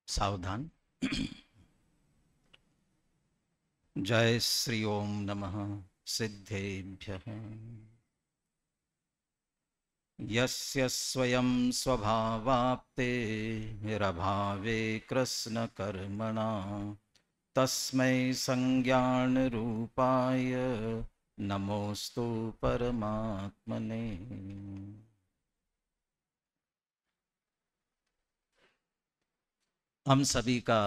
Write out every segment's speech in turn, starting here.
सावधान। जय श्री ओम नमः सिद्धेभ्यः। यस्य स्वयं स्वभावाप्ते रभावे कृष्ण कर्मणा तस्मै संज्ञान रूपाय नमोस्तु परमात्मने। हम सभी का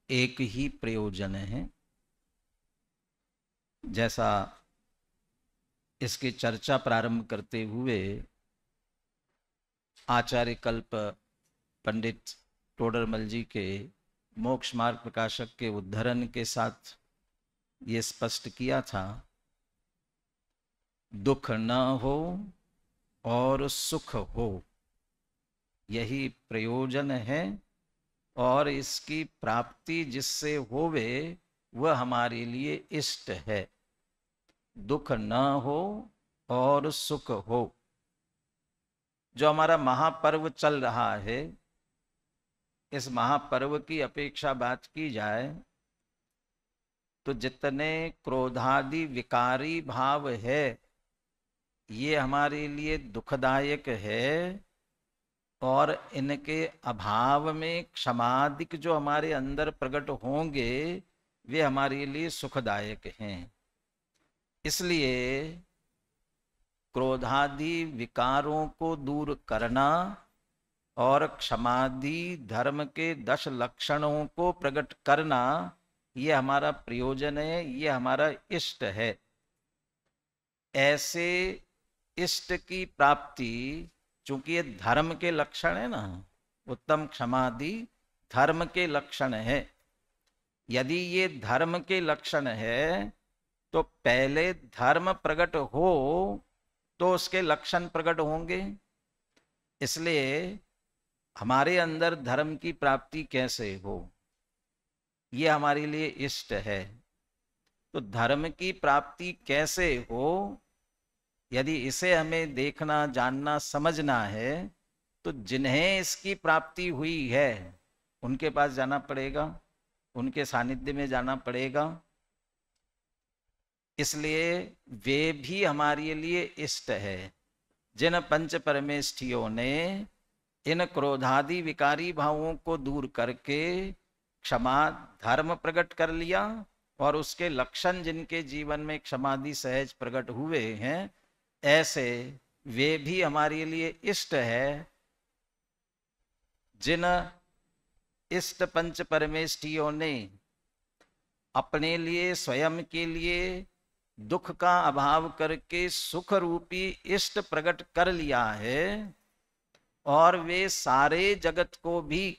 एक ही प्रयोजन है। जैसा इसकी चर्चा प्रारंभ करते हुए आचार्य कल्प पंडित टोडरमल जी के मोक्ष मार्ग प्रकाशक के उद्धरण के साथ ये स्पष्ट किया था, दुख न हो और सुख हो, यही प्रयोजन है और इसकी प्राप्ति जिससे होवे वह हमारे लिए इष्ट है। दुख न हो और सुख हो। जो हमारा महापर्व चल रहा है, इस महापर्व की अपेक्षा बात की जाए तो जितने क्रोधादि विकारी भाव है ये हमारे लिए दुखदायक है, और इनके अभाव में क्षमादिक जो हमारे अंदर प्रकट होंगे वे हमारे लिए सुखदायक हैं। इसलिए क्रोधादि विकारों को दूर करना और क्षमादि धर्म के 10 लक्षणों को प्रकट करना ये हमारा प्रयोजन है, ये हमारा इष्ट है। ऐसे इष्ट की प्राप्ति, चूंकि ये धर्म के लक्षण है ना, उत्तम क्षमादि धर्म के लक्षण है। यदि ये धर्म के लक्षण है तो पहले धर्म प्रकट हो तो उसके लक्षण प्रकट होंगे। इसलिए हमारे अंदर धर्म की प्राप्ति कैसे हो, ये हमारे लिए इष्ट है। तो धर्म की प्राप्ति कैसे हो, यदि इसे हमें देखना, जानना, समझना है तो जिन्हें इसकी प्राप्ति हुई है उनके पास जाना पड़ेगा, उनके सानिध्य में जाना पड़ेगा। इसलिए वे भी हमारे लिए इष्ट है। जिन पंच परमेष्ठियों ने इन क्रोधादि विकारी भावों को दूर करके क्षमा धर्म प्रकट कर लिया और उसके लक्षण जिनके जीवन में क्षमादि सहज प्रकट हुए हैं, ऐसे वे भी हमारे लिए इष्ट है। जिन इष्ट पंच परमेष्ठियों ने अपने लिए, स्वयं के लिए दुख का अभाव करके सुख रूपी इष्ट प्रकट कर लिया है, और वे सारे जगत को भी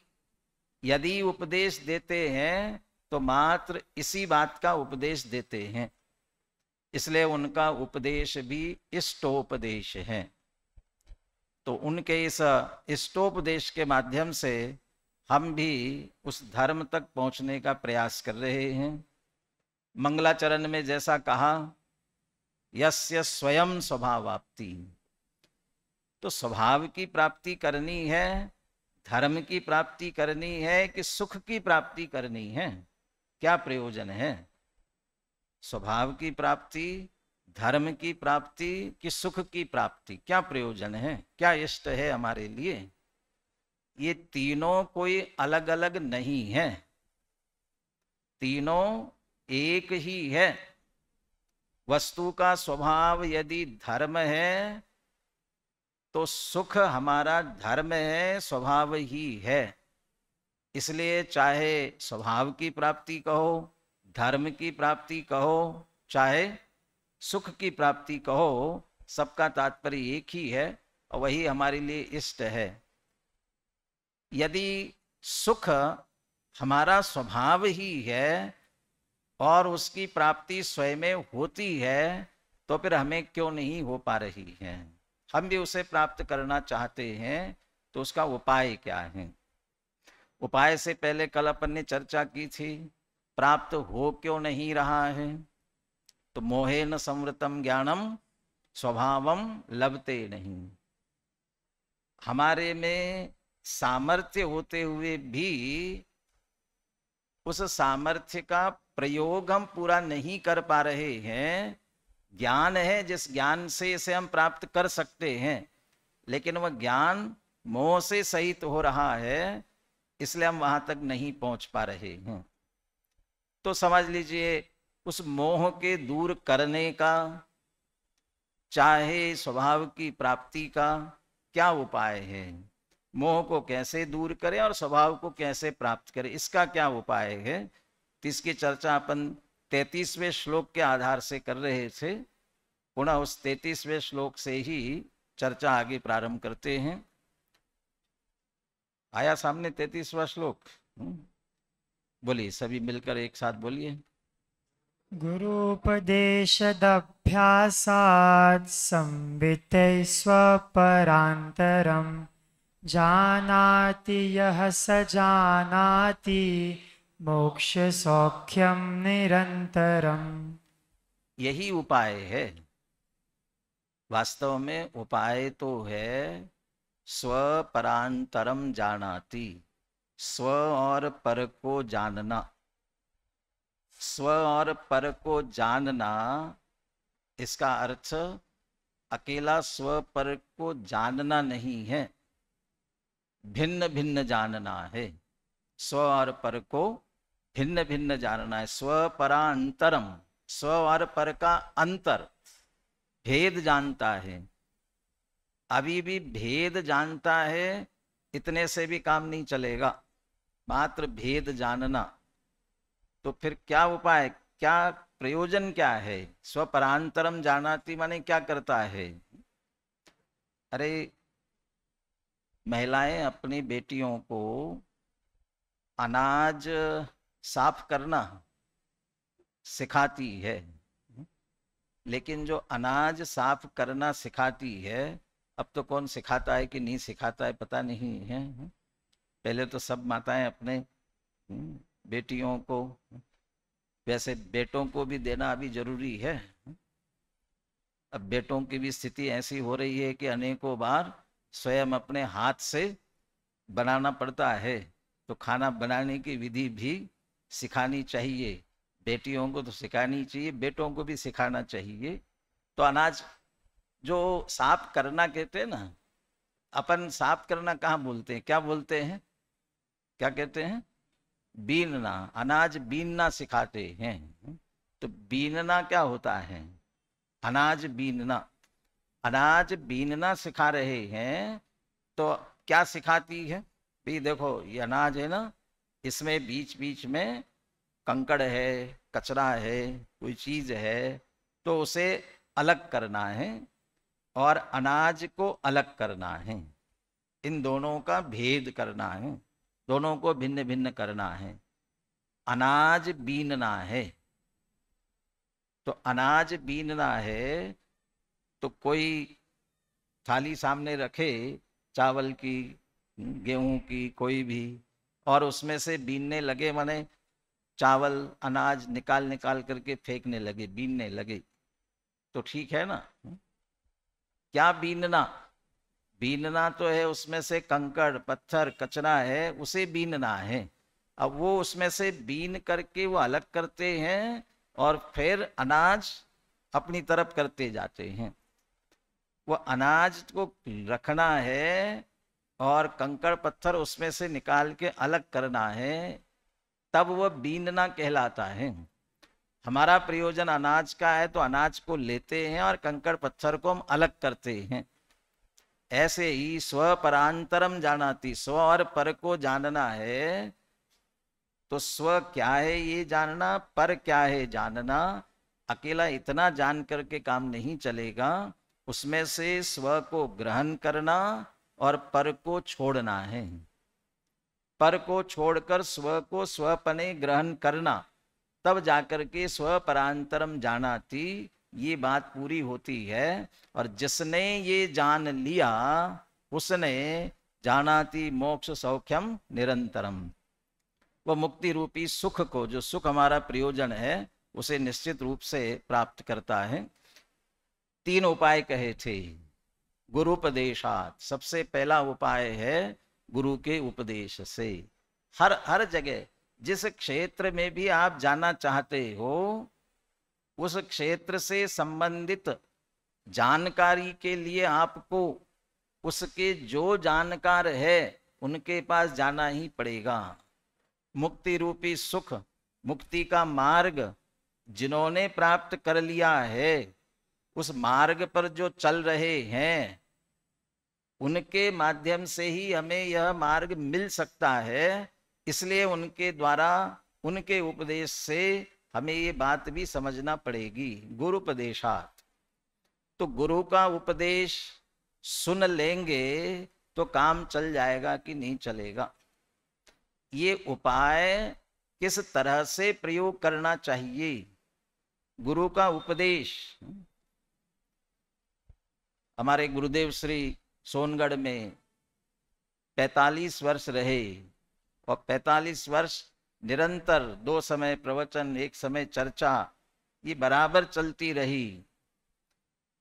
यदि उपदेश देते हैं तो मात्र इसी बात का उपदेश देते हैं। इसलिए उनका उपदेश भी इष्टोपदेश है। तो उनके इस इष्टोपदेश के माध्यम से हम भी उस धर्म तक पहुंचने का प्रयास कर रहे हैं। मंगलाचरण में जैसा कहा, यस्य स्वयं स्वभावाप्ति, तो स्वभाव की प्राप्ति करनी है, धर्म की प्राप्ति करनी है कि सुख की प्राप्ति करनी है? क्या प्रयोजन है? स्वभाव की प्राप्ति, धर्म की प्राप्ति कि सुख की प्राप्ति? क्या प्रयोजन है, क्या इष्ट है हमारे लिए? ये तीनों कोई अलग अलग नहीं है, तीनों एक ही है। वस्तु का स्वभाव यदि धर्म है तो सुख हमारा धर्म है, स्वभाव ही है। इसलिए चाहे स्वभाव की प्राप्ति कहो, धर्म की प्राप्ति कहो, चाहे सुख की प्राप्ति कहो, सबका तात्पर्य एक ही है और वही हमारे लिए इष्ट है। यदि सुख हमारा स्वभाव ही है और उसकी प्राप्ति स्वयं में होती है तो फिर हमें क्यों नहीं हो पा रही है? हम भी उसे प्राप्त करना चाहते हैं, तो उसका उपाय क्या है? उपाय से पहले कल अपन ने चर्चा की थी, प्राप्त हो क्यों नहीं रहा है? तो मोहेन संवृतम ज्ञानम स्वभावम लभते नहीं। हमारे में सामर्थ्य होते हुए भी उस सामर्थ्य का प्रयोग हम पूरा नहीं कर पा रहे हैं। ज्ञान है, जिस ज्ञान से इसे हम प्राप्त कर सकते हैं, लेकिन वह ज्ञान मोह से सहित हो रहा है, इसलिए हम वहां तक नहीं पहुंच पा रहे हैं। तो समझ लीजिए, उस मोह के दूर करने का, चाहे स्वभाव की प्राप्ति का क्या उपाय है, मोह को कैसे दूर करें और स्वभाव को कैसे प्राप्त करें, इसका क्या उपाय है, तो इसकी चर्चा अपन 33वें श्लोक के आधार से कर रहे थे। पुनः उस 33वें श्लोक से ही चर्चा आगे प्रारंभ करते हैं। आया सामने 33वां श्लोक? बोलिए, सभी मिलकर एक साथ बोलिए। गुरूपदेशदभ्यासात् संवित्ते स्वपरान्तरं जानाति यः स जानाति मोक्ष सौख्यम निरंतरम। यही उपाय है। वास्तव में उपाय तो है स्वपरांतरम जानाति, स्व और पर को जानना। स्व और पर को जानना, इसका अर्थ अकेला स्व पर को जानना नहीं है, भिन्न भिन्न जानना है। स्व और पर को भिन्न भिन्न जानना है। स्व परांतरम, स्व और पर का अंतर, भेद जानता है। अभी भी भेद जानता है, इतने से भी काम नहीं चलेगा, मात्र भेद जानना। तो फिर क्या उपाय, क्या प्रयोजन क्या है? स्वपरांतरम जानाति माने क्या करता है? अरे, महिलाएं अपनी बेटियों को अनाज साफ करना सिखाती है, लेकिन जो अनाज साफ करना सिखाती है, अब तो कौन सिखाता है कि नहीं सिखाता है पता नहीं है। पहले तो सब माताएं अपने बेटियों को, वैसे बेटों को भी देना अभी जरूरी है। अब बेटों की भी स्थिति ऐसी हो रही है कि अनेकों बार स्वयं अपने हाथ से बनाना पड़ता है, तो खाना बनाने की विधि भी सिखानी चाहिए। बेटियों को तो सिखानी चाहिए, बेटों को भी सिखाना चाहिए। तो अनाज जो साफ करना कहते हैं ना, अपन साफ करना कहाँ बोलते हैं, क्या बोलते हैं, क्या कहते हैं? बीनना। अनाज बीनना सिखाते हैं। तो बीनना क्या होता है? अनाज बीनना। अनाज बीनना सिखा रहे हैं, तो क्या सिखाती है? भाई देखो, ये अनाज है ना, इसमें बीच बीच में कंकड़ है, कचरा है, कोई चीज है, तो उसे अलग करना है और अनाज को अलग करना है। इन दोनों का भेद करना है, दोनों को भिन्न भिन्न करना है। अनाज बीनना है। तो अनाज बीनना है, तो कोई थाली सामने रखे चावल की, गेहूं की, कोई भी, और उसमें से बीनने लगे, माने चावल अनाज निकाल निकाल करके फेंकने लगे, बीनने लगे, तो ठीक है ना? क्या बीनना? बीनना तो है उसमें से कंकड़ पत्थर कचरा है, उसे बीनना है। अब वो उसमें से बीन करके वो अलग करते हैं और फिर अनाज अपनी तरफ करते जाते हैं। वो अनाज को रखना है और कंकड़ पत्थर उसमें से निकाल के अलग करना है, तब वह बीनना कहलाता है। हमारा प्रयोजन अनाज का है, तो अनाज को लेते हैं और कंकड़ पत्थर को हम अलग करते हैं। ऐसे ही स्व परांतरम जानाति, स्व और पर को जानना है। तो स्व क्या है ये जानना, पर क्या है जानना। अकेला इतना जान करके काम नहीं चलेगा, उसमें से स्व को ग्रहण करना और पर को छोड़ना है। पर को छोड़कर स्व को स्वपने ग्रहण करना, तब जाकर के स्व परांतरम जानाति, ये बात पूरी होती है। और जिसने ये जान लिया, उसने जानाति मोक्ष सौख्यम निरंतरम, वह मुक्ति रूपी सुख को, जो सुख हमारा प्रयोजन है, उसे निश्चित रूप से प्राप्त करता है। 3 उपाय कहे थे। गुरुपदेशात, सबसे पहला उपाय है गुरु के उपदेश से। हर हर जगह जिस क्षेत्र में भी आप जाना चाहते हो, उस क्षेत्र से संबंधित जानकारी के लिए आपको उसके जो जानकार है उनके पास जाना ही पड़ेगा। मुक्ति रूपी सुख, मुक्ति का मार्ग जिन्होंने प्राप्त कर लिया है, उस मार्ग पर जो चल रहे हैं, उनके माध्यम से ही हमें यह मार्ग मिल सकता है। इसलिए उनके द्वारा, उनके उपदेश से हमें ये बात भी समझना पड़ेगी। गुरुपदेशात, तो गुरु का उपदेश सुन लेंगे तो काम चल जाएगा कि नहीं चलेगा। ये उपाय किस तरह से प्रयोग करना चाहिए, गुरु का उपदेश। हमारे गुरुदेव श्री सोनगढ़ में 45 वर्ष रहे और 45 वर्ष निरंतर 2 समय प्रवचन, 1 समय चर्चा, ये बराबर चलती रही।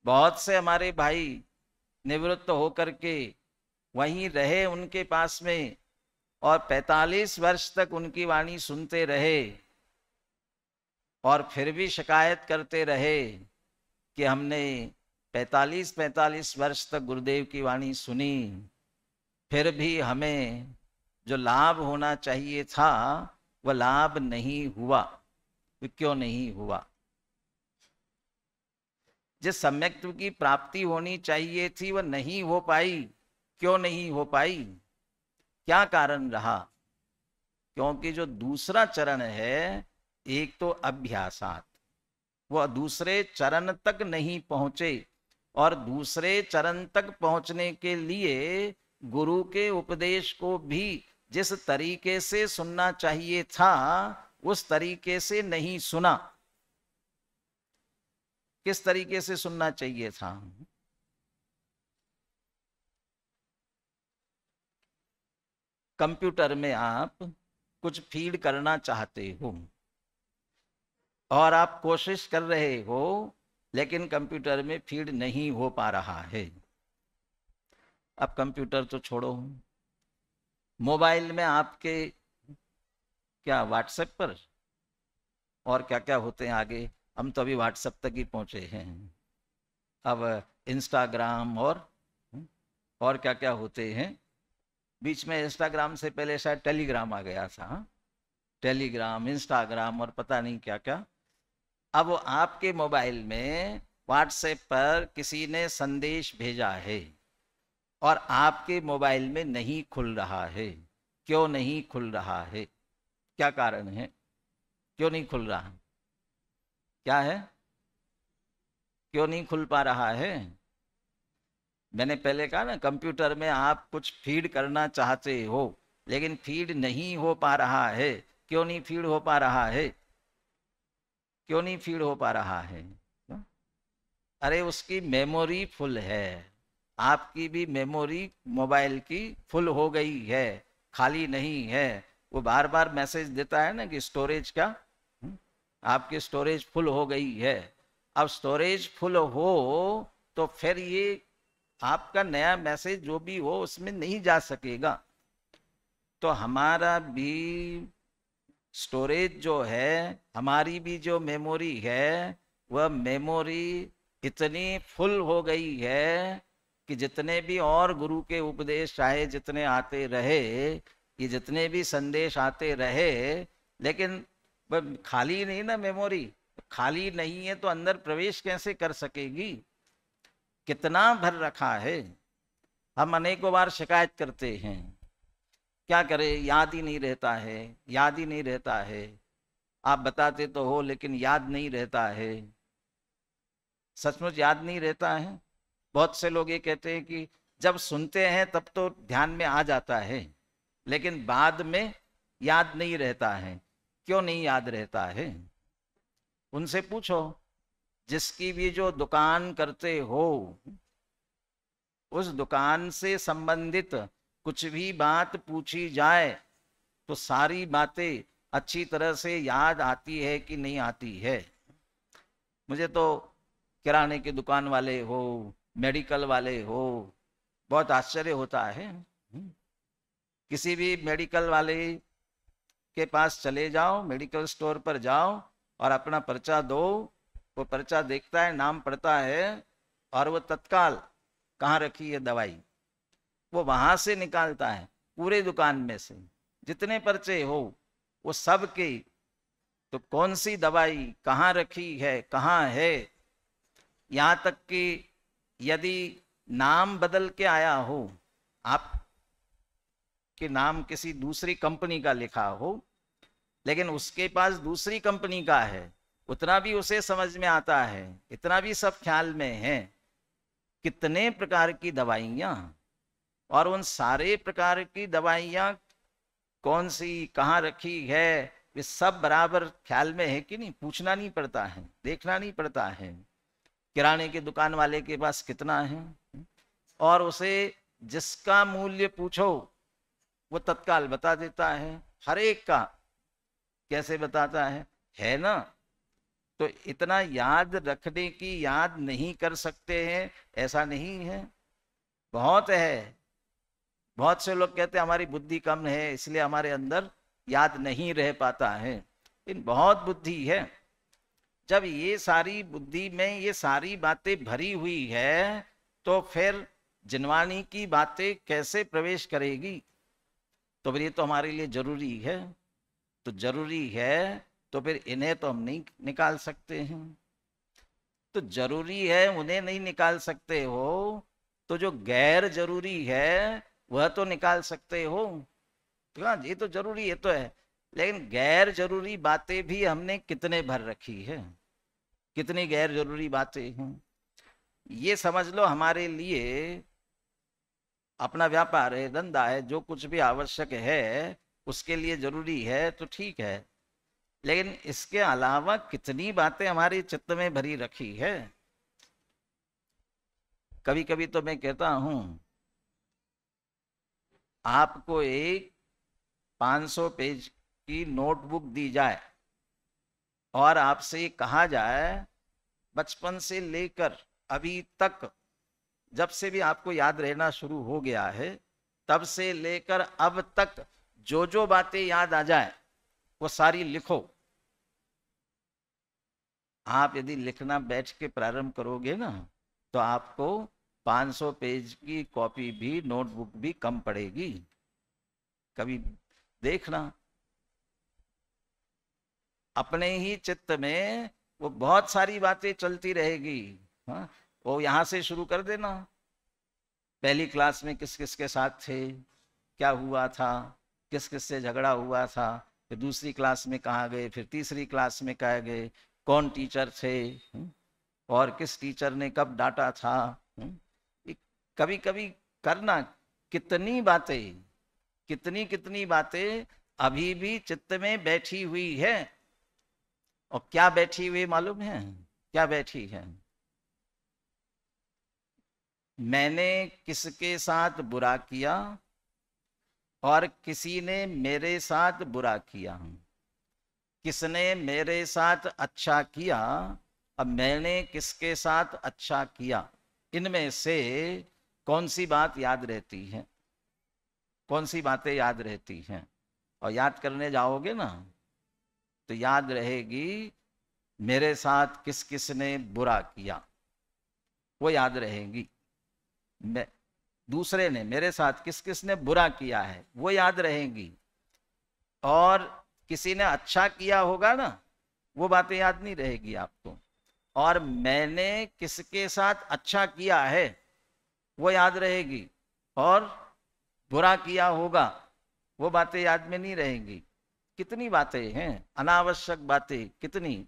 बहुत से हमारे भाई निवृत्त होकर के वहीं रहे उनके पास में और 45 वर्ष तक उनकी वाणी सुनते रहे और फिर भी शिकायत करते रहे कि हमने 45 वर्ष तक गुरुदेव की वाणी सुनी, फिर भी हमें जो लाभ होना चाहिए था वह लाभ नहीं हुआ। क्यों नहीं हुआ? जिस सम्यक्त्व की प्राप्ति होनी चाहिए थी वह नहीं हो पाई। क्यों नहीं हो पाई? क्या कारण रहा? क्योंकि जो दूसरा चरण है, एक तो अभ्यासात, वह दूसरे चरण तक नहीं पहुंचे और दूसरे चरण तक पहुंचने के लिए गुरु के उपदेश को भी जिस तरीके से सुनना चाहिए था उस तरीके से नहीं सुना। किस तरीके से सुनना चाहिए था? कंप्यूटर में आप कुछ फीड करना चाहते हो और आप कोशिश कर रहे हो, लेकिन कंप्यूटर में फीड नहीं हो पा रहा है। अब कंप्यूटर तो छोड़ो, मोबाइल में आपके क्या व्हाट्सएप पर और क्या क्या होते हैं आगे, हम तो अभी व्हाट्सएप तक ही पहुंचे हैं। अब इंस्टाग्राम और क्या क्या होते हैं। बीच में इंस्टाग्राम से पहले शायद टेलीग्राम आ गया था। टेलीग्राम, इंस्टाग्राम और पता नहीं क्या क्या। अब आपके मोबाइल में व्हाट्सएप पर किसी ने संदेश भेजा है और आपके मोबाइल में नहीं खुल रहा है। क्यों नहीं खुल रहा है? क्या कारण है? क्यों नहीं खुल रहा? क्या है? क्यों नहीं खुल पा रहा है? मैंने पहले कहा ना, कंप्यूटर में आप कुछ फीड करना चाहते हो लेकिन फीड नहीं हो पा रहा है। क्यों नहीं फीड हो पा रहा है? क्यों नहीं फीड हो पा रहा है? अरे उसकी मेमोरी फुल है। आपकी भी मेमोरी मोबाइल की फुल हो गई है, खाली नहीं है। वो बार बार मैसेज देता है ना कि स्टोरेज का, आपकी स्टोरेज फुल हो गई है। अब स्टोरेज फुल हो तो फिर ये आपका नया मैसेज जो भी हो उसमें नहीं जा सकेगा। तो हमारा भी स्टोरेज जो है, हमारी भी जो मेमोरी है, वह मेमोरी इतनी फुल हो गई है कि जितने भी और गुरु के उपदेश चाहे जितने आते रहे, ये जितने भी संदेश आते रहे, लेकिन वह खाली नहीं ना मेमोरी। खाली नहीं है तो अंदर प्रवेश कैसे कर सकेगी? कितना भर रखा है। हम अनेकों बार शिकायत करते हैं, क्या करें, याद ही नहीं रहता है, याद ही नहीं रहता है। आप बताते तो हो लेकिन याद नहीं रहता है। सचमुच याद नहीं रहता है। बहुत से लोग ये कहते हैं कि जब सुनते हैं तब तो ध्यान में आ जाता है लेकिन बाद में याद नहीं रहता है। क्यों नहीं याद रहता है? उनसे पूछो, जिसकी भी जो दुकान करते हो, उस दुकान से संबंधित कुछ भी बात पूछी जाए तो सारी बातें अच्छी तरह से याद आती है कि नहीं आती है? मुझे तो किराने की दुकान वाले हो, मेडिकल वाले हो, बहुत आश्चर्य होता है। किसी भी मेडिकल वाले के पास चले जाओ, मेडिकल स्टोर पर जाओ और अपना पर्चा दो, वो पर्चा देखता है, नाम पढ़ता है और वो तत्काल कहाँ रखी है दवाई, वो वहां से निकालता है, पूरे दुकान में से जितने पर्चे हो वो सब के, तो कौन सी दवाई कहाँ रखी है, कहाँ है, यहाँ तक कि यदि नाम बदल के आया हो, आप के नाम किसी दूसरी कंपनी का लिखा हो, लेकिन उसके पास दूसरी कंपनी का है, उतना भी उसे समझ में आता है, इतना भी सब ख्याल में है। कितने प्रकार की दवाइयाँ, और उन सारे प्रकार की दवाइयाँ कौन सी कहाँ रखी है, वे सब बराबर ख्याल में है कि नहीं, पूछना नहीं पड़ता है, देखना नहीं पड़ता है। किराने के दुकान वाले के पास कितना है, और उसे जिसका मूल्य पूछो वो तत्काल बता देता है, हर एक का। कैसे बताता है ना? तो इतना याद रखने की, याद नहीं कर सकते हैं ऐसा नहीं है, बहुत है। बहुत से लोग कहते हैं हमारी बुद्धि कम है इसलिए हमारे अंदर याद नहीं रह पाता है, लेकिन बहुत बुद्धि है। जब ये सारी बुद्धि में ये सारी बातें भरी हुई है तो फिर जिनवाणी की बातें कैसे प्रवेश करेगी? तो फिर ये तो हमारे लिए जरूरी है, तो जरूरी है तो फिर इन्हें तो हम नहीं निकाल सकते हैं। तो जरूरी है उन्हें नहीं निकाल सकते हो, तो जो गैर जरूरी है वह तो निकाल सकते हो। तो हाँ, ये तो जरूरी है तो है, लेकिन गैर जरूरी बातें भी हमने कितने भर रखी है, कितनी गैर जरूरी बातें हैं। ये समझ लो हमारे लिए अपना व्यापार है, धंधा है, जो कुछ भी आवश्यक है उसके लिए जरूरी है तो ठीक है, लेकिन इसके अलावा कितनी बातें हमारे चित्त में भरी रखी है। कभी कभी तो मैं कहता हूं आपको एक 500 पेज की नोटबुक दी जाए और आपसे कहा जाए बचपन से लेकर अभी तक, जब से भी आपको याद रहना शुरू हो गया है तब से लेकर अब तक जो जो बातें याद आ जाए वो सारी लिखो। आप यदि लिखना बैठ के प्रारंभ करोगे ना तो आपको 500 पेज की कॉपी भी, नोटबुक भी कम पड़ेगी। कभी देखना अपने ही चित्त में वो बहुत सारी बातें चलती रहेगी। हाँ, वो यहां से शुरू कर देना, पहली क्लास में किस किस के साथ थे, क्या हुआ था, किस किस से झगड़ा हुआ था, फिर दूसरी क्लास में कहाँ गए, फिर तीसरी क्लास में कहाँ गए, कौन टीचर थे, और किस टीचर ने कब डांटा था। कभी कभी करना, कितनी बातें, कितनी कितनी बातें अभी भी चित्त में बैठी हुई है। और क्या बैठी हुई मालूम है? क्या बैठी है? मैंने किसके साथ बुरा किया और किसी ने मेरे साथ बुरा किया, किसने मेरे साथ अच्छा किया अब मैंने किसके साथ अच्छा किया, इनमें से कौन सी बात याद रहती है, कौन सी बातें याद रहती हैं? और याद करने जाओगे ना तो याद रहेगी मेरे साथ किस किस ने बुरा किया, वो याद रहेगी। मैं, दूसरे ने मेरे साथ किस किस ने बुरा किया है वो याद रहेगी। और किसी ने अच्छा किया होगा ना वो बातें याद नहीं रहेगी आपको। और मैंने किसके साथ अच्छा किया है वो याद रहेगी। और बुरा किया होगा वो बातें याद में नहीं रहेंगी। कितनी बातें हैं, अनावश्यक बातें कितनी।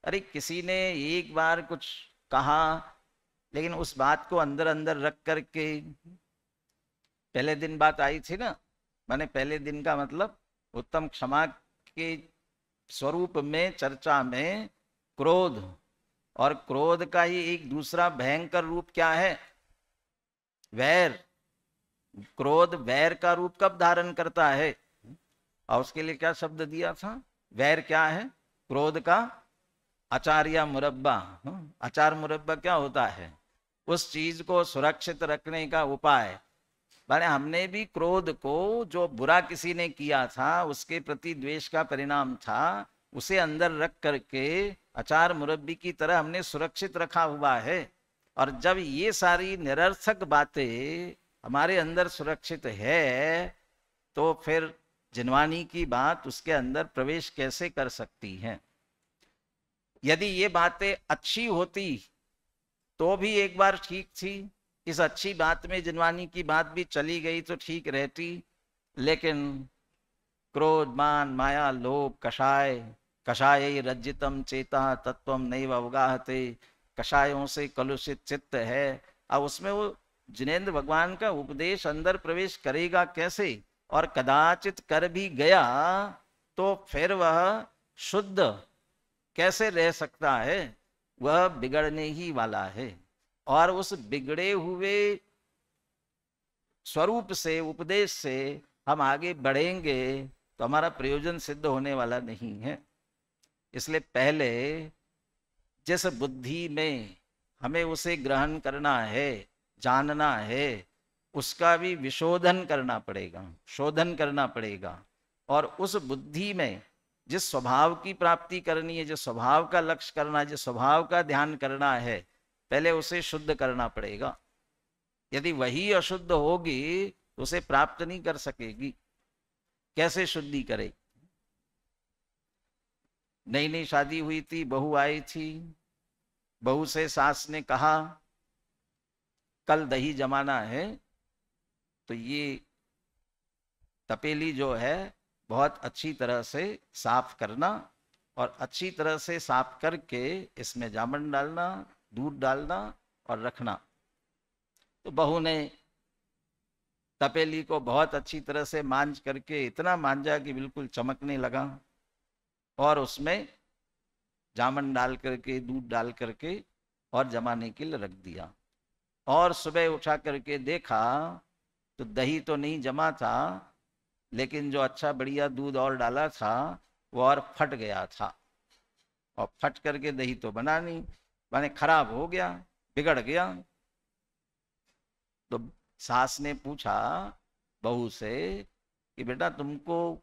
अरे किसी ने एक बार कुछ कहा लेकिन उस बात को अंदर अंदर रख करके, पहले दिन बात आई थी ना, माने पहले दिन का मतलब उत्तम क्षमा के स्वरूप में चर्चा में क्रोध, और क्रोध का ही एक दूसरा भयंकर रूप क्या है? वैर। क्रोध वैर का रूप कब धारण करता है? और उसके लिए क्या शब्द दिया था? वैर क्या है? क्रोध का अचार या मुरब्बा। अचार मुरब्बा क्या होता है? उस चीज को सुरक्षित रखने का उपाय। माने हमने भी क्रोध को, जो बुरा किसी ने किया था उसके प्रति द्वेष का परिणाम था, उसे अंदर रख करके अचार मुरब्बी की तरह हमने सुरक्षित रखा हुआ है। और जब ये सारी निरर्थक बातें हमारे अंदर सुरक्षित है, तो फिर जिनवानी की बात उसके अंदर प्रवेश कैसे कर सकती है। यदि ये बातें अच्छी होती तो भी एक बार ठीक थी, इस अच्छी बात में जिनवानी की बात भी चली गई तो ठीक रहती। लेकिन क्रोध मान माया लोभ कषाय, कषाय रज्जितम चेता तत्वम नैव अवगाहते, कषायों से कलुषित चित्त है। अब उसमें वो जिनेंद्र भगवान का उपदेश अंदर प्रवेश करेगा कैसे, और कदाचित कर भी गया तो फिर वह शुद्ध कैसे रह सकता है, वह बिगड़ने ही वाला है। और उस बिगड़े हुए स्वरूप से, उपदेश से हम आगे बढ़ेंगे तो हमारा प्रयोजन सिद्ध होने वाला नहीं है। इसलिए पहले जिस बुद्धि में हमें उसे ग्रहण करना है, जानना है, उसका भी विशोधन करना पड़ेगा, शोधन करना पड़ेगा। और उस बुद्धि में जिस स्वभाव की प्राप्ति करनी है, जिस स्वभाव का लक्ष्य करना है, जिस स्वभाव का ध्यान करना है, पहले उसे शुद्ध करना पड़ेगा। यदि वही अशुद्ध होगी तो उसे प्राप्त नहीं कर सकेगी। कैसे शुद्धि करे। नई नई शादी हुई थी, बहू आई थी, बहू से सास ने कहा कल दही जमाना है, तो ये तपेली जो है बहुत अच्छी तरह से साफ करना, और अच्छी तरह से साफ करके इसमें जामन डालना, दूध डालना और रखना। तो बहू ने तपेली को बहुत अच्छी तरह से मांझ करके, इतना मांझा कि बिल्कुल चमकने लगा, और उसमें जामन डाल करके, दूध डाल करके और जमाने के लिए रख दिया। और सुबह उठा करके देखा तो दही तो नहीं जमा था, लेकिन जो अच्छा बढ़िया दूध और डाला था वो और फट गया था, और फट करके दही तो बना नहीं, माने खराब हो गया, बिगड़ गया। तो सास ने पूछा बहू से कि बेटा तुमको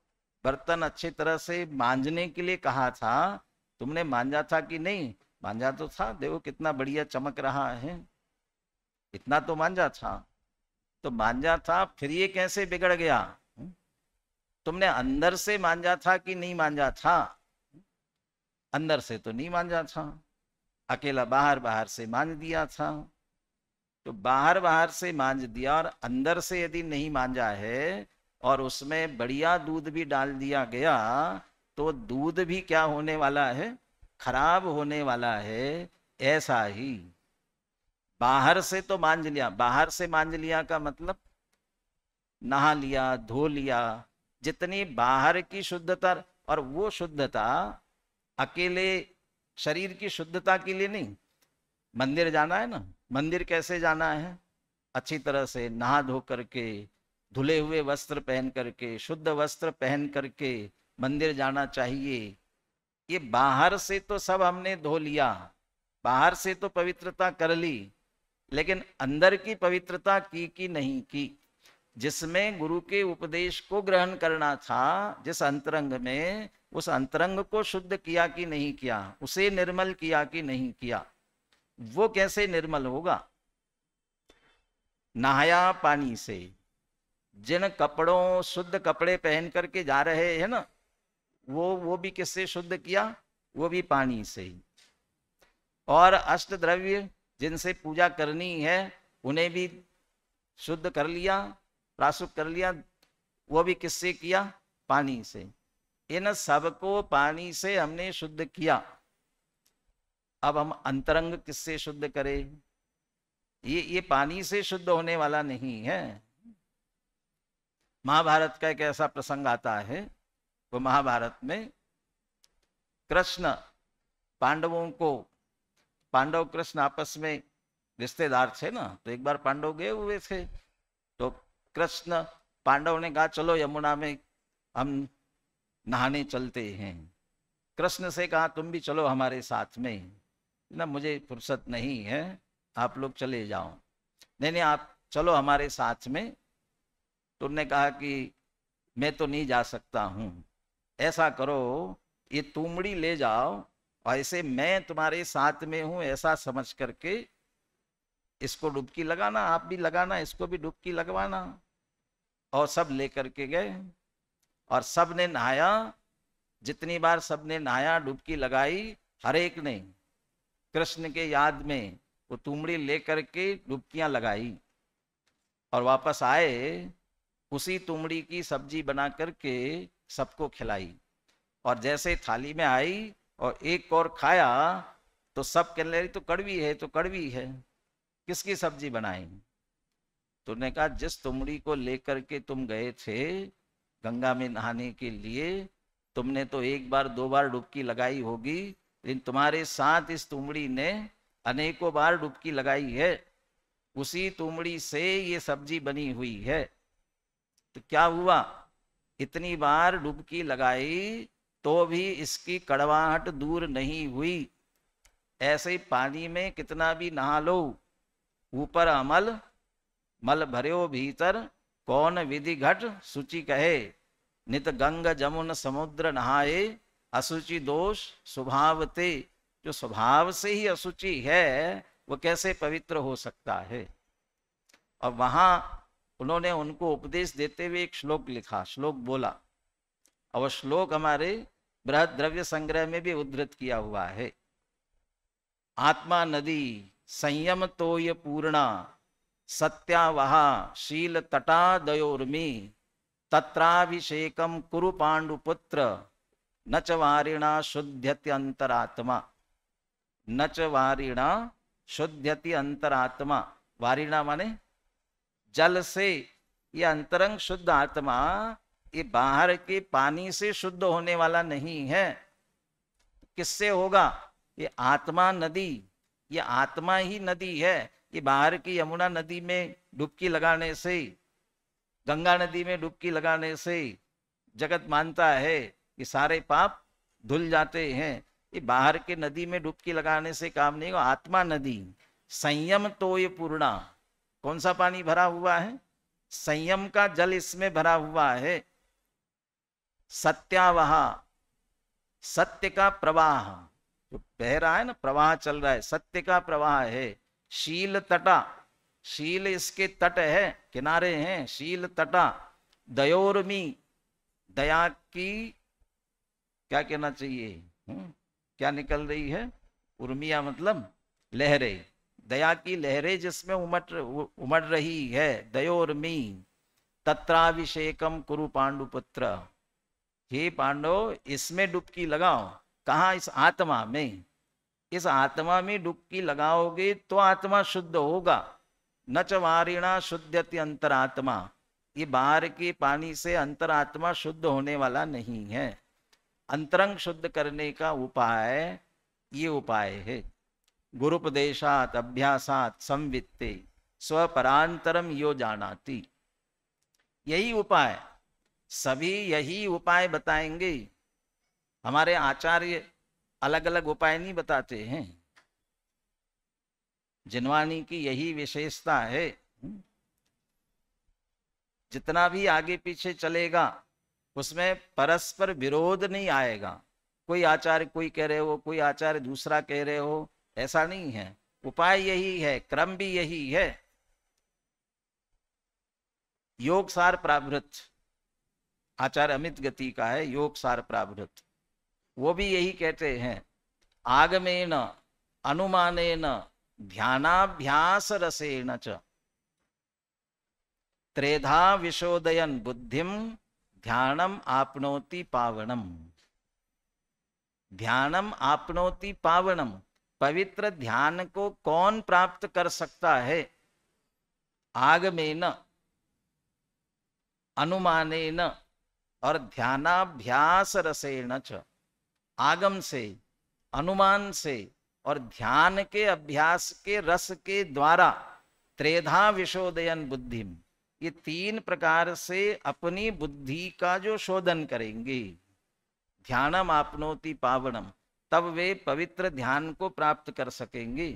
बर्तन अच्छी तरह से मांजने के लिए कहा था, तुमने मांजा था कि नहीं? मांजा तो था, देखो कितना बढ़िया चमक रहा है, इतना तो मांजा था। तो मांजा था, फिर ये कैसे बिगड़ गया? तुमने अंदर से मांजा था कि नहीं मांजा था? अंदर से तो नहीं मांजा था, अकेला बाहर बाहर से मांज दिया था। तो बाहर बाहर से मांज दिया, और अंदर से यदि नहीं मांजा है और उसमें बढ़िया दूध भी डाल दिया गया, तो दूध भी क्या होने वाला है? खराब होने वाला है। ऐसा ही बाहर से तो मांज लिया, बाहर से मांज लिया का मतलब नहा लिया, धो लिया, जितनी बाहर की शुद्धता, और वो शुद्धता अकेले शरीर की शुद्धता के लिए नहीं। मंदिर जाना है ना, मंदिर कैसे जाना है? अच्छी तरह से नहा धो करके, धुले हुए वस्त्र पहन करके, शुद्ध वस्त्र पहन करके मंदिर जाना चाहिए। ये बाहर से तो सब हमने धो लिया, बाहर से तो पवित्रता कर ली, लेकिन अंदर की पवित्रता की कि नहीं की? जिसमें गुरु के उपदेश को ग्रहण करना था, जिस अंतरंग में, उस अंतरंग को शुद्ध किया कि नहीं किया? उसे निर्मल किया कि नहीं किया? वो कैसे निर्मल होगा? नहाया पानी से, जिन कपड़ों, शुद्ध कपड़े पहन करके जा रहे हैं ना, वो भी किससे शुद्ध किया? वो भी पानी से ही। और अष्ट द्रव्य जिनसे पूजा करनी है उन्हें भी शुद्ध कर लिया, प्राशुद्ध कर लिया, वो भी किससे किया? पानी से। इन सबको पानी से हमने शुद्ध किया। अब हम अंतरंग किससे शुद्ध करें? ये पानी से शुद्ध होने वाला नहीं है। महाभारत का एक ऐसा प्रसंग आता है, वो महाभारत में कृष्ण पांडवों को, पांडव कृष्ण आपस में रिश्तेदार थे ना, तो एक बार पांडव गए हुए थे, तो कृष्ण, पांडव ने कहा चलो यमुना में हम नहाने चलते हैं। कृष्ण से कहा तुम भी चलो हमारे साथ में ना, मुझे फुर्सत नहीं है, आप लोग चले जाओ। नहीं नहीं, आप चलो हमारे साथ में, तो उन्होंने कहा कि मैं तो नहीं जा सकता हूं, ऐसा करो ये तुमड़ी ले जाओ और ऐसे मैं तुम्हारे साथ में हूं ऐसा समझ करके इसको डुबकी लगाना, आप भी लगाना, इसको भी डुबकी लगवाना। और सब लेकर के गए और सब ने नहाया। जितनी बार सबने नहाया, डुबकी लगाई, हर एक ने कृष्ण के याद में वो तुमड़ी लेकर के डुबकियां लगाई और वापस आए। उसी तुमड़ी की सब्जी बना करके सबको खिलाई और जैसे थाली में आई और एक और खाया तो सब कहने लगे तो कड़वी है, तो कड़वी है, किसकी सब्जी बनाई? तो उन्होंने कहा जिस तुमड़ी को लेकर के तुम गए थे गंगा में नहाने के लिए, तुमने तो एक बार दो बार डुबकी लगाई होगी, लेकिन तुम्हारे साथ इस तुमड़ी ने अनेकों बार डुबकी लगाई है, उसी तुमड़ी से ये सब्जी बनी हुई है। तो क्या हुआ, इतनी बार डुबकी लगाई तो भी इसकी कड़वाहट दूर नहीं हुई। ऐसे ही पानी में कितना भी नहा लो, ऊपर अमल मल भर्यो भीतर, कौन विधि घट सुचि कहे, नित गंग जमुन समुद्र नहाए, असुचि दोष स्वभावते। जो स्वभाव से ही असुचि है वो कैसे पवित्र हो सकता है? और वहां उन्होंने उनको उपदेश देते हुए एक श्लोक लिखा, श्लोक बोला, और वो श्लोक हमारे बृहद द्रव्य संग्रह में भी उद्धृत किया हुआ है। आत्मा नदी संयम तोय पूर्णा, सत्यावहा शील तटा दयोर्मी, तत्राभिषेकम कुरु पांडुपुत्र, न च वारिणा शुद्ध्यति अंतरात्मा। न च वारिणा शुद्ध्यति अंतरात्मा। वारिणा माने जल से, ये अंतरंग शुद्ध आत्मा ये बाहर के पानी से शुद्ध होने वाला नहीं है। किससे होगा? ये आत्मा नदी, ये आत्मा ही नदी है। ये बाहर की यमुना नदी में डुबकी लगाने से, गंगा नदी में डुबकी लगाने से जगत मानता है कि सारे पाप धुल जाते हैं। ये बाहर के नदी में डुबकी लगाने से काम नहीं होगा। आत्मा नदी संयम तो ये पूर्णा, कौन सा पानी भरा हुआ है? संयम का जल इसमें भरा हुआ है। सत्यावहा, सत्य का प्रवाह जो बह रहा है ना, प्रवाह चल रहा है, सत्य का प्रवाह है। शील तटा, शील इसके तट है, किनारे हैं, शील तटा। दयोर्मी, दया की क्या कहना चाहिए, क्या निकल रही है? उर्मिया मतलब लहरें, दया की लहरें जिसमें उमड़ रही है। दयोर्मी तत्राभिषेकम कुरु पांडुपुत्र, हे पांडव इसमें डुबकी लगाओ। कहा? इस आत्मा में। इस आत्मा में डुबकी लगाओगे तो आत्मा शुद्ध होगा। न च वारिणा शुद्ध्यति अंतरात्मा, ये बाहर के पानी से अंतरात्मा शुद्ध होने वाला नहीं है। अंतरंग शुद्ध करने का उपाय ये उपाय है। गुरुपदेशात अभ्यासात संवित्ते स्वपरांतरम यो जानाति। यही उपाय, सभी यही उपाय बताएंगे। हमारे आचार्य अलग अलग उपाय नहीं बताते हैं। जिनवानी की यही विशेषता है। जितना भी आगे पीछे चलेगा उसमें परस्पर विरोध नहीं आएगा। कोई आचार्य कोई कह रहे हो, कोई आचार्य दूसरा कह रहे हो, ऐसा नहीं है। उपाय यही है, क्रम भी यही है। योग सार प्रावृत आचार्य अमित गति का है, योग सार प्रावृत, वो भी यही कहते हैं। आगमेन अनुमानेन ध्यानाभ्यास रसेन च त्रेधा विशोदयन बुद्धिम ध्यानम आपनोति पावनम। ध्यानम आपनोति पावनम, पवित्र ध्यान को कौन प्राप्त कर सकता है? आगमेन, अनुमानेन और ध्यानाभ्यास रसेन च। आगम से, अनुमान से और ध्यान के अभ्यास के रस के द्वारा त्रेधा विशोदयन बुद्धिम, ये तीन प्रकार से अपनी बुद्धि का जो शोधन करेंगे। ध्यानम आपनोति पावनम, तब वे पवित्र ध्यान को प्राप्त कर सकेंगे।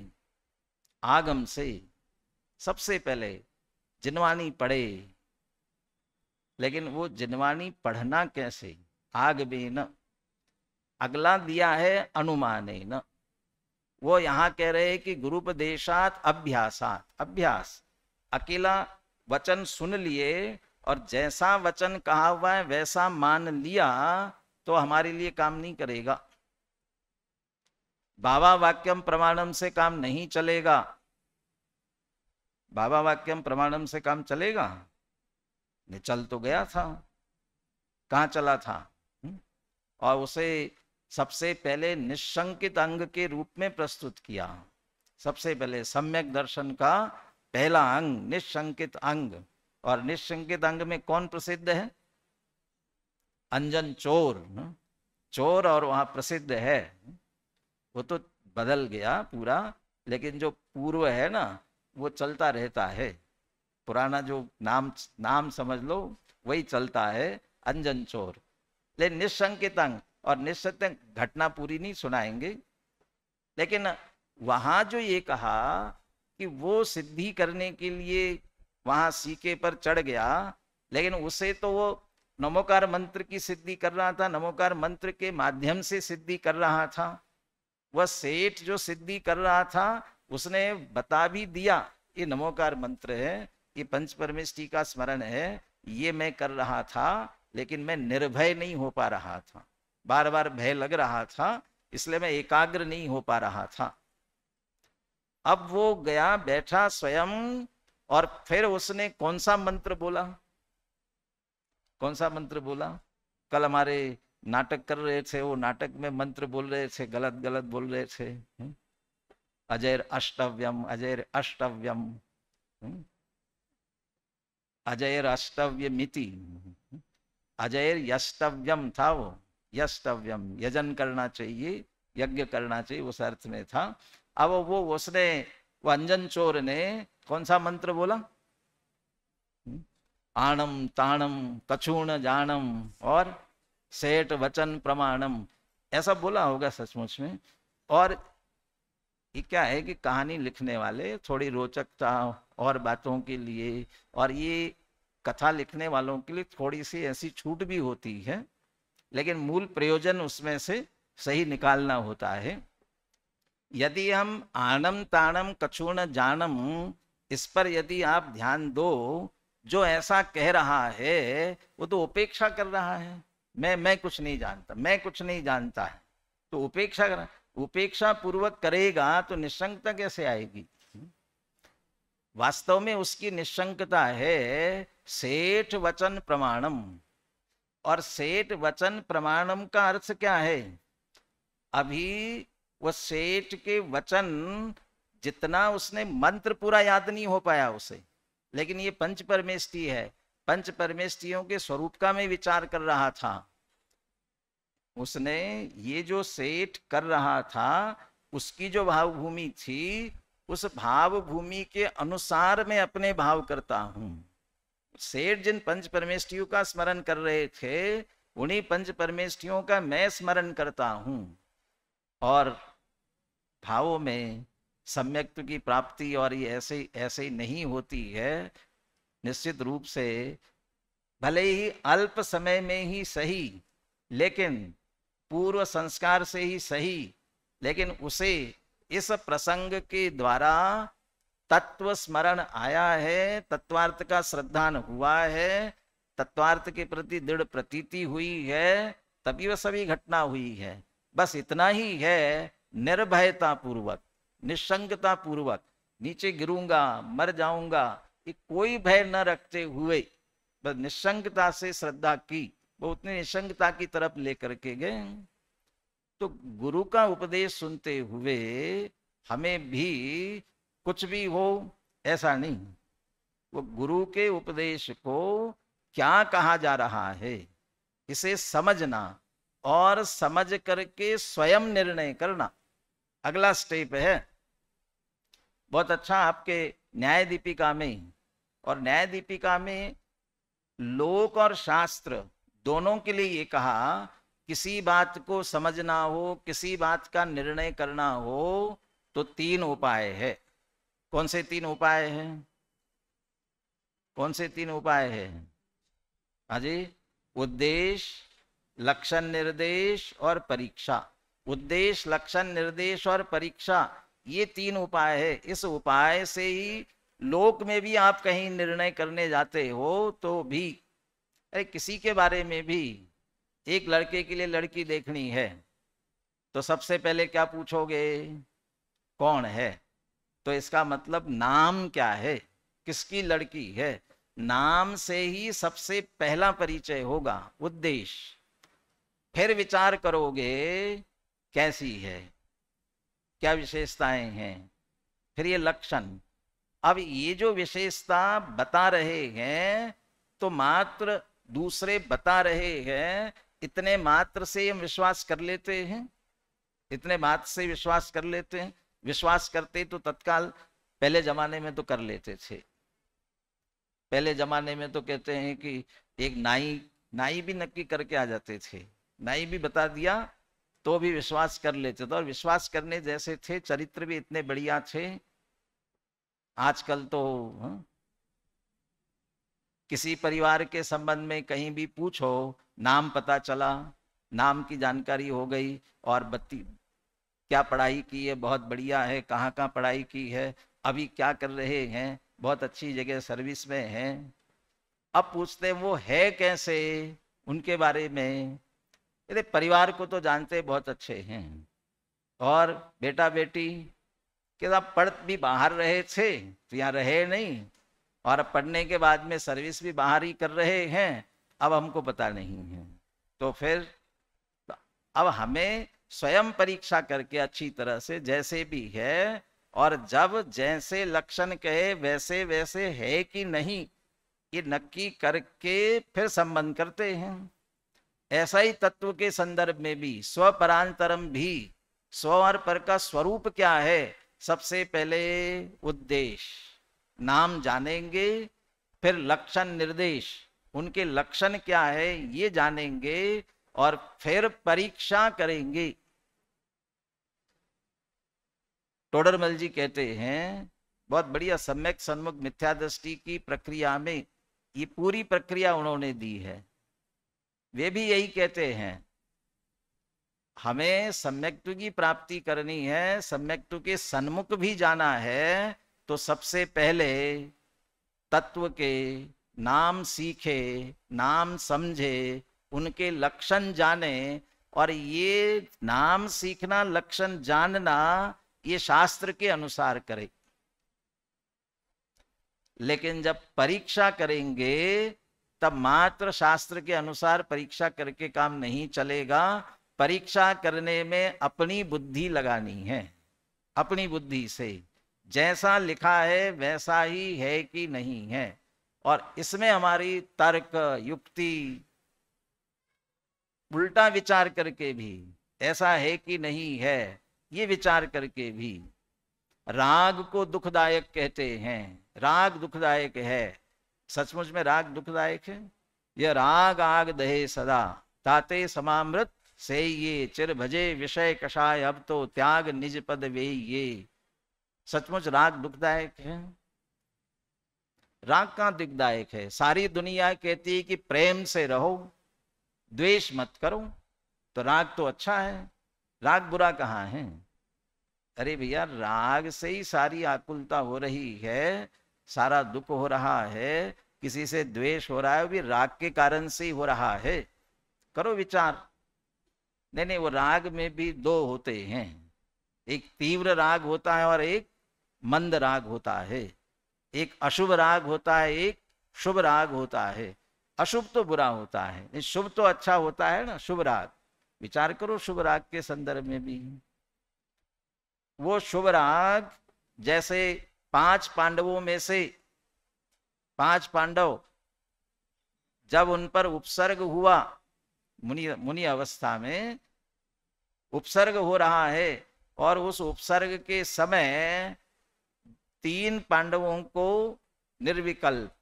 आगम से, सबसे पहले जिनवानी पढ़े, लेकिन वो जिनवाणी पढ़ना कैसे, आग बेन। अगला दिया है अनुमानेन। वो यहाँ कह रहे हैं कि गुरुपदेशात अभ्यासात, अभ्यास, अकेला वचन सुन लिए और जैसा वचन कहा हुआ है वैसा मान लिया तो हमारे लिए काम नहीं करेगा। बाबा वाक्यम प्रमाणम से काम नहीं चलेगा। बाबा वाक्यम प्रमाणम से काम चलेगा? चल तो गया था, कहाँ चला था? और उसे सबसे पहले निशंकित अंग के रूप में प्रस्तुत किया। सबसे पहले सम्यक दर्शन का पहला अंग निशंकित अंग। और निशंकित अंग में कौन प्रसिद्ध है? अंजन चोर। चोर और वहां प्रसिद्ध है। वो तो बदल गया पूरा, लेकिन जो पूर्व है ना वो चलता रहता है। पुराना जो नाम समझ लो वही चलता है, अंजन चोर। लेकिन निशंकित अंग, और निश्चित घटना पूरी नहीं सुनाएंगे, लेकिन वहां जो ये कहा कि वो सिद्धि करने के लिए वहां सीके पर चढ़ गया, लेकिन उसे तो वो नमोकार मंत्र की सिद्धि कर रहा था, नमोकार मंत्र के माध्यम से सिद्धि कर रहा था। वह सेठ जो सिद्धि कर रहा था उसने बता भी दिया ये नमोकार मंत्र है, ये पंच परमेष्टि का स्मरण है, ये मैं कर रहा था, लेकिन मैं निर्भय नहीं हो पा रहा था, बार बार भय लग रहा था, इसलिए मैं एकाग्र नहीं हो पा रहा था। अब वो गया बैठा स्वयं, और फिर उसने कौन सा मंत्र बोला? कौन सा मंत्र बोला? कल हमारे नाटक कर रहे थे, वो नाटक में मंत्र बोल रहे थे, गलत गलत बोल रहे थे। अजैर अष्टव्यम, अजैर अष्टव्यम, अजैर अष्टव्य मिति, अजैर यष्टव्यम था वो, यष्टव्यम यजन करना चाहिए, यज्ञ करना चाहिए, उस अर्थ में था। अब वो उसने, वो अंजन चोर ने कौन सा मंत्र बोला? आणम ताणम कछूण जानम और सेठ वचन प्रमाणम, ऐसा बोला होगा सचमुच में। और ये क्या है कि कहानी लिखने वाले थोड़ी रोचकता और बातों के लिए, और ये कथा लिखने वालों के लिए थोड़ी सी ऐसी छूट भी होती है, लेकिन मूल प्रयोजन उसमें से सही निकालना होता है। यदि हम आनम ताणम कछूण जानम, इस पर यदि आप ध्यान दो, जो ऐसा कह रहा है वो तो उपेक्षा कर रहा है। मैं कुछ नहीं जानता, मैं कुछ नहीं जानता है, तो उपेक्षा कर, उपेक्षा पूर्वक करेगा तो निशंकता कैसे आएगी? वास्तव में उसकी निशंकता है सेठ वचन प्रमाणम। और सेठ वचन प्रमाणम का अर्थ क्या है? अभी वह सेठ के वचन, जितना उसने मंत्र पूरा याद नहीं हो पाया उसे, लेकिन ये पंच परमेष्टि है, पंच परमेष्टियों के स्वरूप का मैं विचार कर रहा था। उसने ये जो सेठ कर रहा था उसकी जो भावभूमि थी, उस भावभूमि के अनुसार मैं अपने भाव करता हूं। सेठ जिन पंच परमेष्टियों का स्मरण कर रहे थे, उन्हीं पंच परमेष्टियों का मैं स्मरण करता हूं। और भावों में सम्यक्त्व की प्राप्ति और ये ऐसे ऐसे नहीं होती है। निश्चित रूप से भले ही अल्प समय में ही सही, लेकिन पूर्व संस्कार से ही सही, लेकिन उसे इस प्रसंग के द्वारा तत्व स्मरण आया है, तत्वार्थ का श्रद्धान हुआ है, तत्वार्थ के प्रति दृढ़ प्रतीति हुई है, तभी वह सभी घटना हुई है। बस इतना ही है, निर्भयता पूर्वक, निशंकता पूर्वक, नीचे गिरूंगा मर जाऊंगा, ये कोई भय न रखते हुए बस निशंकता से श्रद्धा की, वो उतनी निशंकता की तरफ लेकर के गए। तो गुरु का उपदेश सुनते हुए हमें भी कुछ भी हो ऐसा नहीं, वो गुरु के उपदेश को क्या कहा जा रहा है इसे समझना, और समझ करके स्वयं निर्णय करना अगला स्टेप है। बहुत अच्छा आपके न्याय दीपिका में, और न्याय दीपिका में लोक और शास्त्र दोनों के लिए ये कहा, किसी बात को समझना हो, किसी बात का निर्णय करना हो तो 3 उपाय है। कौन से 3 उपाय हैं? कौन से 3 उपाय हैं? हाँ जी, उद्देश्य, लक्षण निर्देश और परीक्षा। उद्देश्य, लक्षण निर्देश और परीक्षा, ये 3 उपाय है। इस उपाय से ही लोक में भी आप कहीं निर्णय करने जाते हो तो भी, अरे किसी के बारे में भी, एक लड़के के लिए लड़की देखनी है तो सबसे पहले क्या पूछोगे? कौन है? तो इसका मतलब नाम क्या है, किसकी लड़की है, नाम से ही सबसे पहला परिचय होगा, उद्देश्य। फिर विचार करोगे कैसी है, क्या विशेषताएं हैं, फिर ये लक्षण। अब ये जो विशेषता बता रहे हैं तो मात्र दूसरे बता रहे हैं, इतने मात्र से हम विश्वास कर लेते हैं, इतने मात्र से विश्वास कर लेते हैं। विश्वास करते तो तत्काल पहले जमाने में तो कर लेते थे। पहले जमाने में तो कहते हैं कि एक नाई भी नक्की करके आ जाते थे, नाई भी बता दिया तो भी विश्वास कर लेते थे, और विश्वास करने जैसे थे, चरित्र भी इतने बढ़िया थे। आजकल तो किसी परिवार के संबंध में कहीं भी पूछो, नाम पता चला, नाम की जानकारी हो गई, और बत्ती क्या पढ़ाई की है, बहुत बढ़िया है, कहाँ कहाँ पढ़ाई की है, अभी क्या कर रहे हैं, बहुत अच्छी जगह सर्विस में हैं। अब पूछते हैं वो है कैसे, उनके बारे में। अरे परिवार को तो जानते बहुत अच्छे हैं, और बेटा बेटी के साथ पढ़ भी बाहर रहे थे तो यहाँ रहे नहीं, और अब पढ़ने के बाद में सर्विस भी बाहर ही कर रहे हैं, अब हमको पता नहीं है। तो फिर अब हमें स्वयं परीक्षा करके अच्छी तरह से जैसे भी है, और जब जैसे लक्षण कहे वैसे वैसे है कि नहीं, ये नक्की करके फिर संबंध करते हैं। ऐसा ही तत्व के संदर्भ में भी स्वपरांतरम भी, स्व और पर का स्वरूप क्या है, सबसे पहले उद्देश्य, नाम जानेंगे, फिर लक्षण निर्देश, उनके लक्षण क्या है ये जानेंगे, और फिर परीक्षा करेंगे। टोडरमल जी कहते हैं, बहुत बढ़िया, सम्यक सन्मुख मिथ्या दृष्टि की प्रक्रिया में ये पूरी प्रक्रिया उन्होंने दी है। वे भी यही कहते हैं, हमें सम्यक्त्व की प्राप्ति करनी है, सम्यक्त्व के सन्मुख भी जाना है, तो सबसे पहले तत्व के नाम सीखे, नाम समझे, उनके लक्षण जाने। और ये नाम सीखना, लक्षण जानना, ये शास्त्र के अनुसार करे। लेकिन जब परीक्षा करेंगे तब मात्र शास्त्र के अनुसार परीक्षा करके काम नहीं चलेगा। परीक्षा करने में अपनी बुद्धि लगानी है, अपनी बुद्धि से जैसा लिखा है वैसा ही है कि नहीं है, और इसमें हमारी तर्क युक्ति, उल्टा विचार करके भी ऐसा है कि नहीं है, ये विचार करके भी। राग को दुखदायक कहते हैं, राग दुखदायक है, सचमुच में राग दुखदायक है। यह राग आग दहे सदा, ताते समामृत से ये चिर भजे विषय कषाय, अब तो त्याग निज पद वे ये। सचमुच राग दुखदायक है। राग कहाँ दुखदायक है? सारी दुनिया कहती है कि प्रेम से रहो, द्वेष मत करो, तो राग तो अच्छा है, राग बुरा कहाँ है? अरे भैया, राग से ही सारी आकुलता हो रही है, सारा दुख हो रहा है, किसी से द्वेष हो रहा है, भी राग के कारण से ही हो रहा है। करो विचार। नहीं नहीं, वो राग में भी दो होते हैं, एक तीव्र राग होता है और एक मंद राग होता है, एक अशुभ राग होता है, एक शुभ राग होता है। अशुभ तो बुरा होता है, शुभ तो अच्छा होता है ना, शुभ राग। विचार करो शुभ राग के संदर्भ में भी। वो शुभ राग, जैसे 5 पांडवों में से 5 पांडव जब उन पर उपसर्ग हुआ, मुनि अवस्था में उपसर्ग हो रहा है, और उस उपसर्ग के समय 3 पांडवों को निर्विकल्प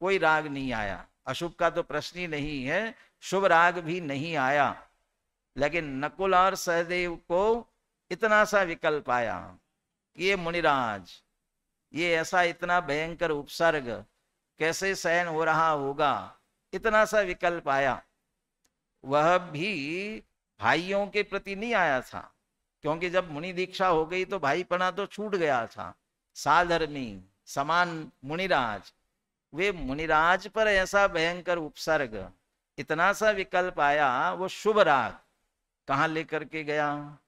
कोई राग नहीं आया। अशुभ का तो प्रश्न ही नहीं है, शुभ राग भी नहीं आया, लेकिन नकुल और सहदेव को इतना सा विकल्प आया कि ये मुनिराज, ये ऐसा इतना भयंकर उपसर्ग कैसे सहन हो रहा होगा, इतना सा विकल्प आया, वह भी भाइयों के प्रति नहीं आया था, क्योंकि जब मुनि दीक्षा हो गई तो भाईपना तो छूट गया था। साधर्मी समान मुनिराज, वे मुनिराज पर ऐसा भयंकर उपसर्ग, इतना सा विकल्प आया। वो शुभ राग कहाँ लेकर के गया?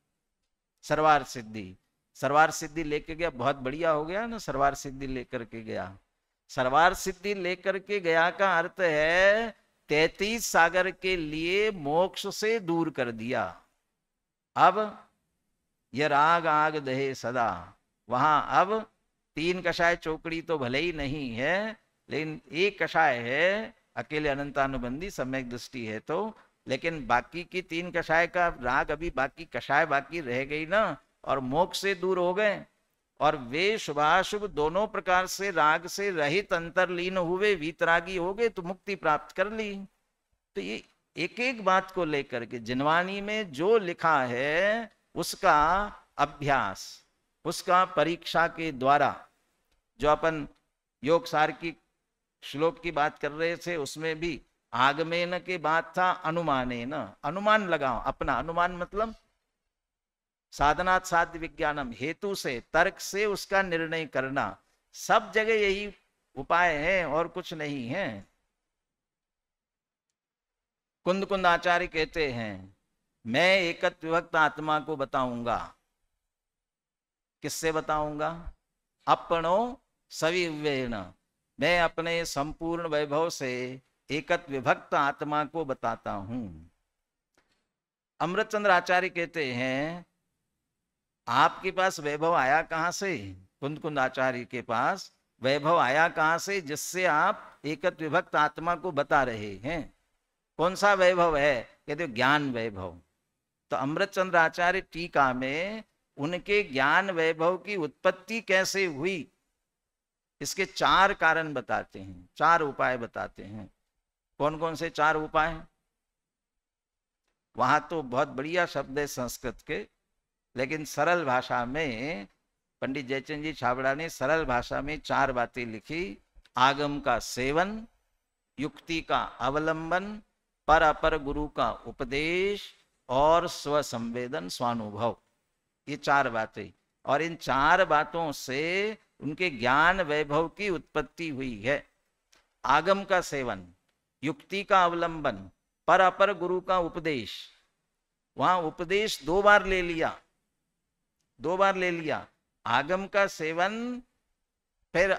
सरवार सिद्धि। सरवार सिद्धि लेके गया, बहुत बढ़िया हो गया ना, सरवार सिद्धि लेकर के गया। सरवार सिद्धि लेकर के गया का अर्थ है 33 सागर के लिए मोक्ष से दूर कर दिया। अब यह राग आग दहे सदा, वहां अब 3 कषाय चौकड़ी तो भले ही नहीं है, लेकिन एक कषाय है, अकेले अनंतानुबंधी सम्यक दृष्टि है तो, लेकिन बाकी की 3 कषाय का राग अभी बाकी कषाय बाकी रह गई ना, और मोक्ष से दूर हो गए, और वे शुभाशुभ दोनों प्रकार से राग से रहित अंतर्लीन हुए, वीतरागी हो गए, तो मुक्ति प्राप्त कर ली। तो ये एक एक बात को लेकर के जिनवानी में जो लिखा है उसका अभ्यास, उसका परीक्षा के द्वारा, जो अपन योग सार की श्लोक की बात कर रहे थे उसमें भी आगमेन के बाद था अनुमानेन, अनुमान लगाओ अपना। अनुमान मतलब साधनात् साध्य विज्ञानम, हेतु से तर्क से उसका निर्णय करना। सब जगह यही उपाय है और कुछ नहीं है। कुंद कुंद आचार्य कहते हैं मैं एकत्व विभक्त आत्मा को बताऊंगा। किससे बताऊंगा? अपनो सविवेण, मैं अपने संपूर्ण वैभव से एकत्व विभक्त आत्मा को बताता हूं। अमृतचंद्र आचार्य कहते हैं आपके पास वैभव आया कहां से? कुंद कुंद आचार्य के पास वैभव आया कहां से जिससे आप एकत्व विभक्त आत्मा को बता रहे हैं? कौन सा वैभव है? कहते ज्ञान वैभव। तो अमृतचंद्र आचार्य टीका में उनके ज्ञान वैभव की उत्पत्ति कैसे हुई इसके 4 कारण बताते हैं, 4 उपाय बताते हैं। कौन कौन से 4 उपाय? वहां तो बहुत बढ़िया शब्द है संस्कृत के, लेकिन सरल भाषा में पंडित जयचंद जी छाबड़ा ने सरल भाषा में 4 बातें लिखी। आगम का सेवन, युक्ति का अवलंबन, पर अपर गुरु का उपदेश और स्वसंवेदन स्वानुभव, ये 4 बातें। और इन 4 बातों से उनके ज्ञान वैभव की उत्पत्ति हुई है। आगम का सेवन, युक्ति का अवलंबन, पर अपर गुरु का उपदेश। वहां उपदेश 2 बार ले लिया, 2 बार ले लिया। आगम का सेवन, फिर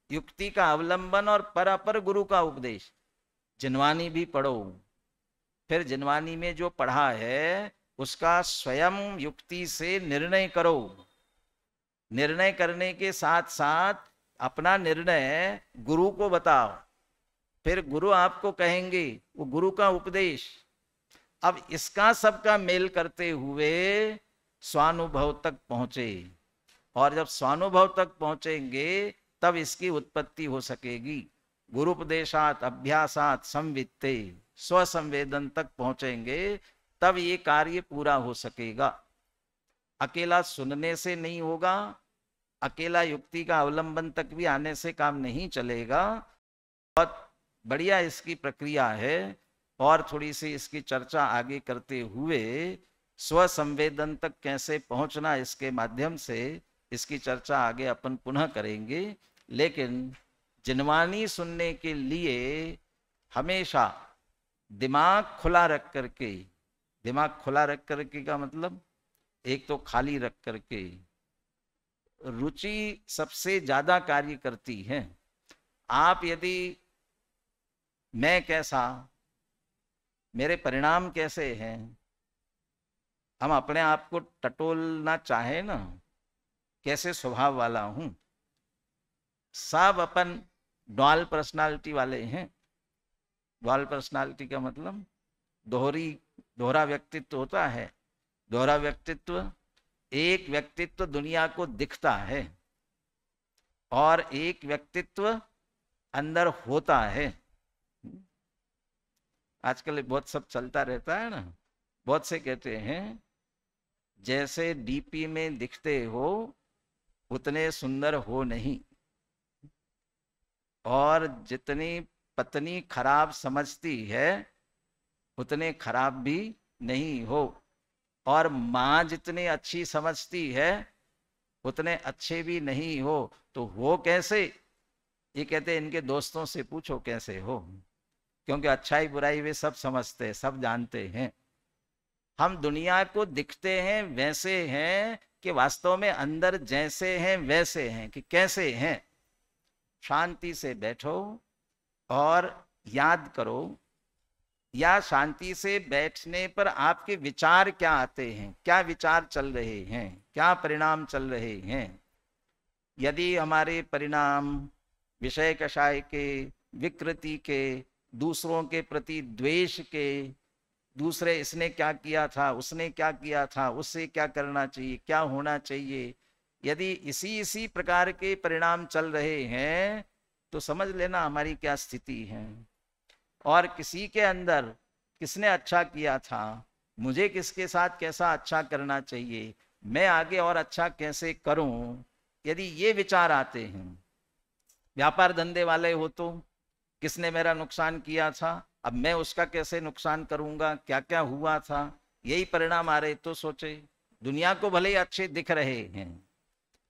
युक्ति का अवलंबन और पर अपर गुरु का उपदेश। जिनवानी भी पढ़ो, फिर जिनवानी में जो पढ़ा है उसका स्वयं युक्ति से निर्णय करो। निर्णय करने के साथ साथ अपना निर्णय गुरु को बताओ, फिर गुरु आपको कहेंगे, वो गुरु का उपदेश। अब इसका सबका मेल करते हुए स्वानुभव तक पहुंचे, और जब स्वानुभव तक पहुंचेंगे तब इसकी उत्पत्ति हो सकेगी। गुरुपदेशात अभ्यासात संवित्ते, स्वसंवेदन तक पहुंचेंगे तब ये कार्य पूरा हो सकेगा। अकेला सुनने से नहीं होगा, अकेला युक्ति का अवलंबन तक भी आने से काम नहीं चलेगा। बहुत बढ़िया इसकी प्रक्रिया है, और थोड़ी सी इसकी चर्चा आगे करते हुए स्वसंवेदन तक कैसे पहुंचना इसके माध्यम से इसकी चर्चा आगे अपन पुनः करेंगे। लेकिन जिनवानी सुनने के लिए हमेशा दिमाग खुला रख करके, दिमाग खुला रख करके का मतलब एक तो खाली रख करके, रुचि सबसे ज्यादा कार्य करती है। आप यदि मैं कैसा, मेरे परिणाम कैसे हैं, हम अपने आप को टटोलना चाहे ना, कैसे स्वभाव वाला हूं, सब अपन ड्वाल पर्सनालिटी वाले हैं। ड्वाल पर्सनालिटी का मतलब दोहरा व्यक्तित्व होता है। दोहरा व्यक्तित्व, एक व्यक्तित्व दुनिया को दिखता है और एक व्यक्तित्व अंदर होता है। आजकल बहुत सब चलता रहता है ना, बहुत से कहते हैं जैसे डीपी में दिखते हो उतने सुंदर हो नहीं, और जितनी पत्नी खराब समझती है उतने खराब भी नहीं हो, और माँ जितनी अच्छी समझती है उतने अच्छे भी नहीं हो। तो हो कैसे? ये कहते हैं इनके दोस्तों से पूछो कैसे हो, क्योंकि अच्छाई बुराई वे सब समझते हैं, सब जानते हैं। हम दुनिया को दिखते हैं वैसे हैं कि वास्तव में अंदर जैसे हैं वैसे हैं कि कैसे हैं। शांति से बैठो और याद करो, या शांति से बैठने पर आपके विचार क्या आते हैं, क्या विचार चल रहे हैं, क्या परिणाम चल रहे हैं। यदि हमारे परिणाम विषय कषाय के, विकृति के, दूसरों के प्रति द्वेष के, दूसरे इसने क्या किया था, उसने क्या किया था, उससे क्या करना चाहिए, क्या होना चाहिए, यदि इसी इसी प्रकार के परिणाम चल रहे हैं तो समझ लेना हमारी क्या स्थिति है। और किसी के अंदर किसने अच्छा किया था, मुझे किसके साथ कैसा अच्छा करना चाहिए, मैं आगे और अच्छा कैसे करूं, यदि ये विचार आते हैं। व्यापार धंधे वाले हो तो किसने मेरा नुकसान किया था, अब मैं उसका कैसे नुकसान करूंगा, क्या क्या हुआ था, यही परिणाम आ रहे तो सोचे। दुनिया को भले ही अच्छे दिख रहे हैं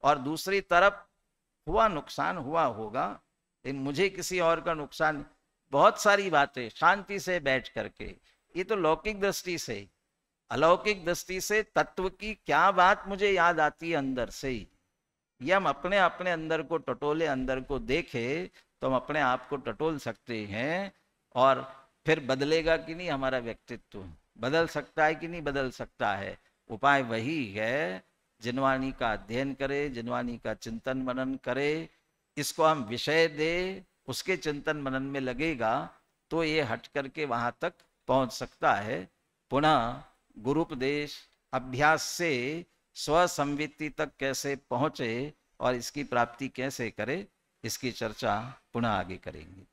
और दूसरी तरफ हुआ नुकसान हुआ होगा, लेकिन मुझे किसी और का नुकसान। बहुत सारी बातें शांति से बैठ करके, ये तो लौकिक दृष्टि से, अलौकिक दृष्टि से तत्व की क्या बात मुझे याद आती है अंदर से ही। ये हम अपने अपने अंदर को टटोले, अंदर को देखे तो हम अपने आप को टटोल सकते हैं। और फिर बदलेगा कि नहीं हमारा व्यक्तित्व, बदल सकता है कि नहीं बदल सकता है। उपाय वही है, जिनवाणी का अध्ययन करे, जिनवाणी का चिंतन मनन करे, इसको हम विषय दे, उसके चिंतन मनन में लगेगा तो ये हट करके वहां तक पहुंच सकता है। पुनः गुरुपदेश अभ्यास से स्वसंवित्ति तक कैसे पहुंचे और इसकी प्राप्ति कैसे करे, इसकी चर्चा पुनः आगे करेंगे।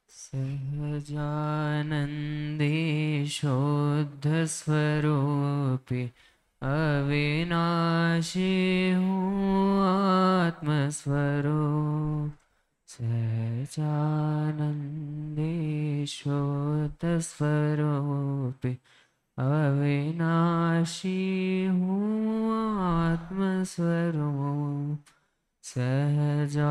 सहजानंदे शुद्ध स्वरूपे अविनाशी हूँ आत्मस्वरूप। सहजानंदे शुद्ध स्वरूपे अविनाशी हूँ आत्मस्वरूप। सहजानंदे